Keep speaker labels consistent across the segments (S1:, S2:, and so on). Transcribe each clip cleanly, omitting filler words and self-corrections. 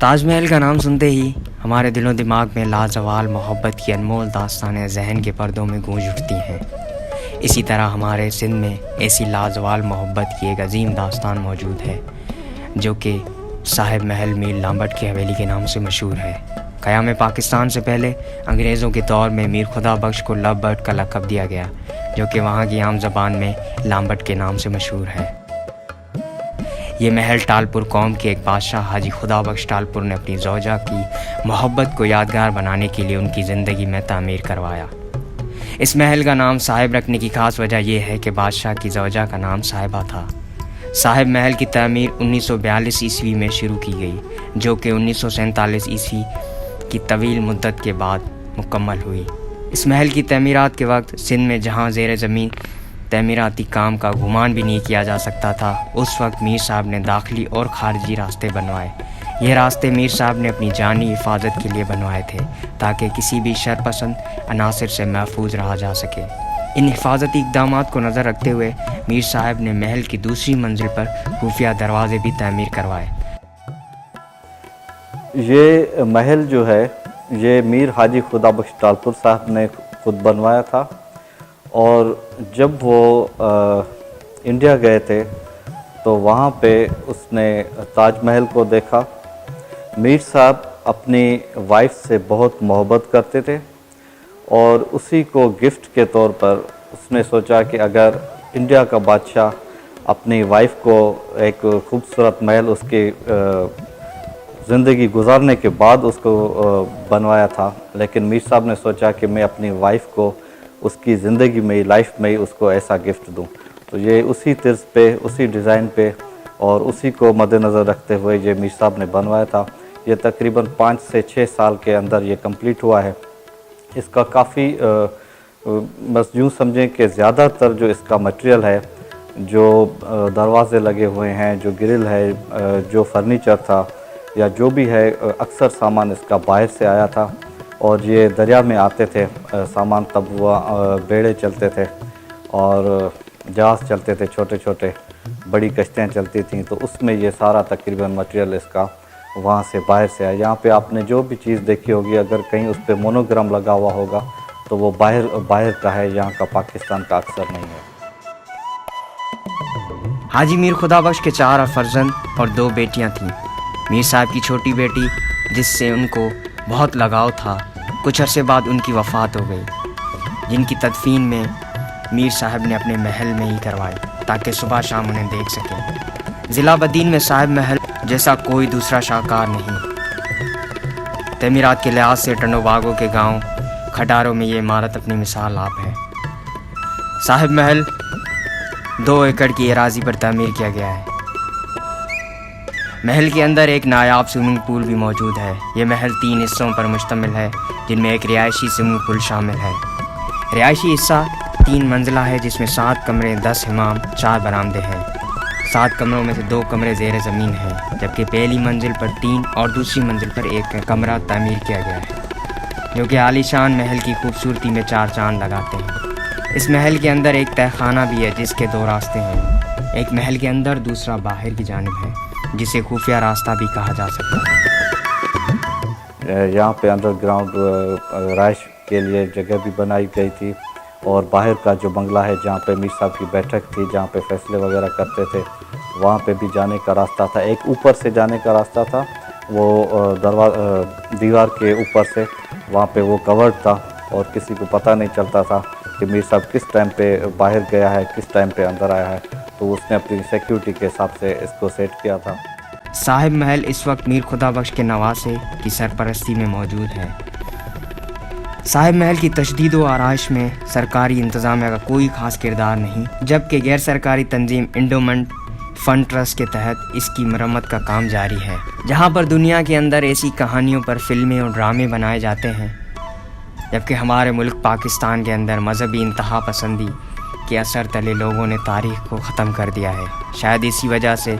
S1: ताजमहल का नाम सुनते ही हमारे दिलो दिमाग में लाजवाल मोहब्बत की अनमोल दास्तानें जहन के पर्दों में गूंज उठती हैं। इसी तरह हमारे सिंध में ऐसी लाजवाल मोहब्बत की एक अजीम दास्तान मौजूद है जो कि साहिब महल मीर लांबट की हवेली के नाम से मशहूर है। क़याम पाकिस्तान से पहले अंग्रेज़ों के दौर में मीर खुदा बख्श को लवबर्ड का लक़ब दिया गया, जो कि वहाँ की आम ज़बान में लांबट के नाम से मशहूर है। ये महल टालपुर कौम के एक बादशाह हाजी खुदा बख्श टालपुर ने अपनी ज़ौजा की मोहब्बत को यादगार बनाने के लिए उनकी ज़िंदगी में तामीर करवाया। इस महल का नाम साहिब रखने की ख़ास वजह यह है कि बादशाह की ज़ौजा का नाम साहिबा था। साहिब महल की तामीर 1942 ईस्वी में शुरू की गई, जो कि 1947 ईस्वी की तवील मुद्दत के बाद मुकम्मल हुई। इस महल की तमीरात के वक्त सिंध में जहाँ ज़ेर ज़मीन तमीराती काम का गुमान भी नहीं किया जा सकता था, उस वक्त मीर साहब ने दाखिली और ख़ारजी रास्ते बनवाए। ये रास्ते मीर साहब ने अपनी जानी हिफाजत के लिए बनवाए थे ताकि किसी भी शरपसंद अनासर से महफूज रहा जा सके। इन हिफाजती इक़दामात को नज़र रखते हुए मीर साहब ने महल की दूसरी मंजिल पर खुफिया दरवाजे भी तामीर करवाए।
S2: ये महल जो है ये मीर हाजी खुदा बख्श टालपुर साहब ने खुद बनवाया था, और जब वो इंडिया गए थे तो वहाँ पे उसने ताजमहल को देखा। मीर साहब अपनी वाइफ से बहुत मोहब्बत करते थे और उसी को गिफ्ट के तौर पर उसने सोचा कि अगर इंडिया का बादशाह अपनी वाइफ को एक खूबसूरत महल उसकी ज़िंदगी गुजारने के बाद उसको बनवाया था, लेकिन मीर साहब ने सोचा कि मैं अपनी वाइफ को उसकी ज़िंदगी में लाइफ में ही उसको ऐसा गिफ्ट दूं। तो ये उसी तर्ज पे, उसी डिज़ाइन पे और उसी को मद्देनज़र रखते हुए ये मीर साहब ने बनवाया था। ये तकरीबन 5 से 6 साल के अंदर ये कंप्लीट हुआ है। इसका काफ़ी बस यूँ समझें कि ज़्यादातर जो इसका मटेरियल है, जो दरवाज़े लगे हुए हैं, जो ग्रिल है, जो फर्नीचर था या जो भी है, अक्सर सामान इसका बाहर से आया था और ये दरिया में आते थे सामान। तब वह बेड़े चलते थे और जहाज़ चलते थे, छोटे छोटे बड़ी कश्तियाँ चलती थीं, तो उसमें ये सारा तकरीबन मटेरियल इसका वहाँ से बाहर से आया। यहाँ पे आपने जो भी चीज़ देखी होगी, अगर कहीं उस पर मोनोग्राम लगा हुआ होगा तो वो बाहर का है, यहाँ का पाकिस्तान का अक्सर नहीं है।
S1: हाजी मीर खुदा बख्श के 4 फर्जंद और 2 बेटियाँ थीं। मीर साहब की छोटी बेटी, जिससे उनको बहुत लगाव था, कुछ अरसे बाद उनकी वफ़ात हो गई, जिनकी तदफीन में मीर साहब ने अपने महल में ही करवाई ताकि सुबह शाम उन्हें देख सकें। ज़िला बदीन में साहिब महल जैसा कोई दूसरा शाहकार नहीं। तमीरात के लिहाज से टंडोबागों के गांव खटारों में ये इमारत अपनी मिसाल आप है। साहिब महल 2 एकड़ की एराज़ी पर तामीर किया गया है। महल के अंदर एक नायाब स्विमिंग पूल भी मौजूद है। ये महल 3 हिस्सों पर मुश्तमिल है, जिनमें एक रिहायशी स्विमिंग पूल शामिल है। रिहायशी हिस्सा 3 मंजिला है, जिसमें 7 कमरे, 10 हमाम, 4 बरामदे हैं। 7 कमरों में से 2 कमरे ज़ेर ज़मीन हैं, जबकि पहली मंजिल पर 3 और दूसरी मंजिल पर 1 कमरा तामीर किया गया है, जो कि आलीशान महल की खूबसूरती में 4 चांद लगाते हैं। इस महल के अंदर एक तहखाना भी है, जिसके 2 रास्ते हैं, एक महल के अंदर, दूसरा बाहर की जानिब है, जिसे खुफिया रास्ता भी कहा जा सकता है।
S2: यहाँ पे अंडरग्राउंड राइश के लिए जगह भी बनाई गई थी, और बाहर का जो बंगला है जहाँ पे मीर साहब की बैठक थी, जहाँ पे फैसले वगैरह करते थे, वहाँ पे भी जाने का रास्ता था। एक ऊपर से जाने का रास्ता था, वो दीवार के ऊपर से, वहाँ पे वो कवर्ड था और किसी को पता नहीं चलता था कि मीर साहब किस टाइम पे बाहर गया है, किस टाइम पे अंदर आया है। तो उसने अपनी सिक्योरिटी के हिसाब से इसको सेट किया था।
S1: साहिब महल इस वक्त मीर खुदा बख्श के नवासे की सरपरस्ती में मौजूद है। साहिब महल की तशदीद व आराइश में सरकारी इंतज़ामिया का कोई ख़ास किरदार नहीं, जबकि गैर सरकारी तंजीम इंडोमेंट फ़ंड ट्रस्ट के तहत इसकी मरम्मत का काम जारी है, जहाँ पर दुनिया के अंदर ऐसी कहानियों पर फिल्में और ड्रामे बनाए जाते हैं, जबकि हमारे मुल्क पाकिस्तान के अंदर मजहबी इंतहा पसंदी के असर तले लोगों ने तारीख़ को ख़त्म कर दिया है। शायद इसी वजह से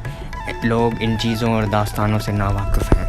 S1: लोग इन चीज़ों और दास्तानों से नावाकिफ़ हैं।